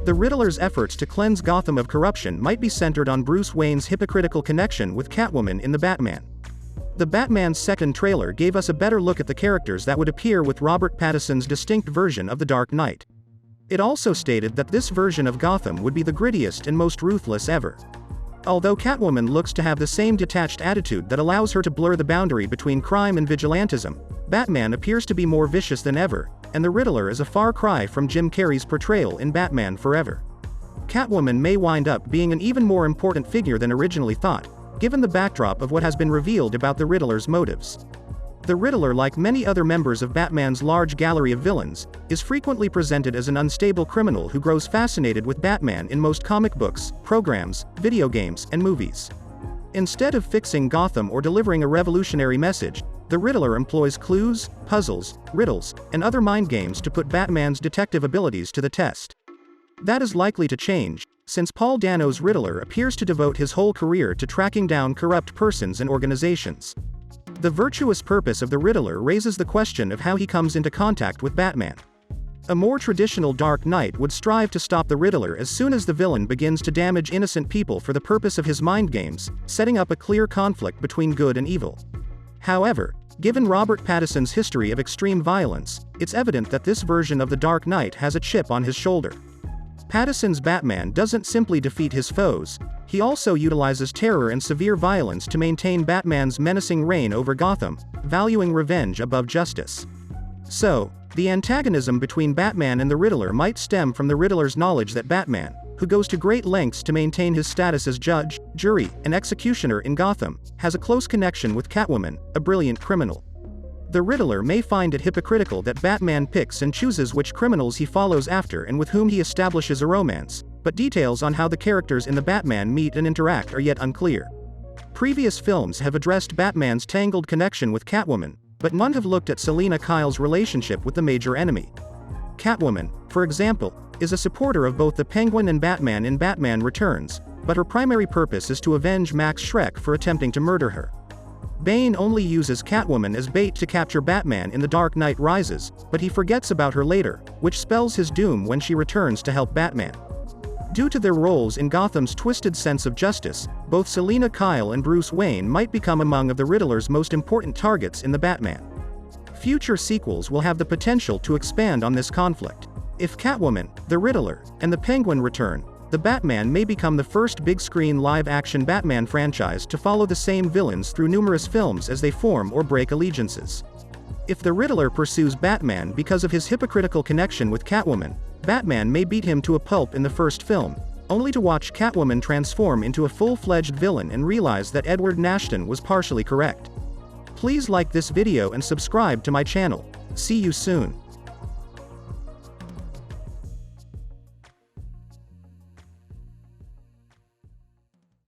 The Riddler's efforts to cleanse Gotham of corruption might be centered on Bruce Wayne's hypocritical connection with Catwoman in The Batman. The Batman's second trailer gave us a better look at the characters that would appear with Robert Pattinson's distinct version of the Dark Knight. It also stated that this version of Gotham would be the grittiest and most ruthless ever. Although Catwoman looks to have the same detached attitude that allows her to blur the boundary between crime and vigilantism, Batman appears to be more vicious than ever, and the Riddler is a far cry from Jim Carrey's portrayal in Batman Forever. Catwoman may wind up being an even more important figure than originally thought, given the backdrop of what has been revealed about the Riddler's motives. The Riddler, like many other members of Batman's large gallery of villains, is frequently presented as an unstable criminal who grows fascinated with Batman in most comic books, programs, video games, and movies. Instead of fixing Gotham or delivering a revolutionary message, the Riddler employs clues, puzzles, riddles, and other mind games to put Batman's detective abilities to the test. That is likely to change, since Paul Dano's Riddler appears to devote his whole career to tracking down corrupt persons and organizations. The virtuous purpose of the Riddler raises the question of how he comes into contact with Batman. A more traditional Dark Knight would strive to stop the Riddler as soon as the villain begins to damage innocent people for the purpose of his mind games, setting up a clear conflict between good and evil. However, given Robert Pattinson's history of extreme violence, it's evident that this version of the Dark Knight has a chip on his shoulder. Pattinson's Batman doesn't simply defeat his foes, he also utilizes terror and severe violence to maintain Batman's menacing reign over Gotham, valuing revenge above justice. So, the antagonism between Batman and the Riddler might stem from the Riddler's knowledge that Batman, who goes to great lengths to maintain his status as judge, jury, and executioner in Gotham, has a close connection with Catwoman, a brilliant criminal. The Riddler may find it hypocritical that Batman picks and chooses which criminals he follows after and with whom he establishes a romance, but details on how the characters in the Batman meet and interact are yet unclear. Previous films have addressed Batman's tangled connection with Catwoman, but none have looked at Selina Kyle's relationship with the major enemy. Catwoman, for example, is a supporter of both the Penguin and Batman in Batman Returns, but her primary purpose is to avenge Max Schreck for attempting to murder her. Bane only uses Catwoman as bait to capture Batman in The Dark Knight Rises, but he forgets about her later, which spells his doom when she returns to help Batman. Due to their roles in Gotham's twisted sense of justice, both Selina Kyle and Bruce Wayne might become among the Riddler's most important targets in the Batman. Future sequels will have the potential to expand on this conflict. If Catwoman, the Riddler, and the Penguin return, the Batman may become the first big-screen live-action Batman franchise to follow the same villains through numerous films as they form or break allegiances. If the Riddler pursues Batman because of his hypocritical connection with Catwoman, Batman may beat him to a pulp in the first film, only to watch Catwoman transform into a full-fledged villain and realize that Edward Nashton was partially correct. Please like this video and subscribe to my channel. See you soon.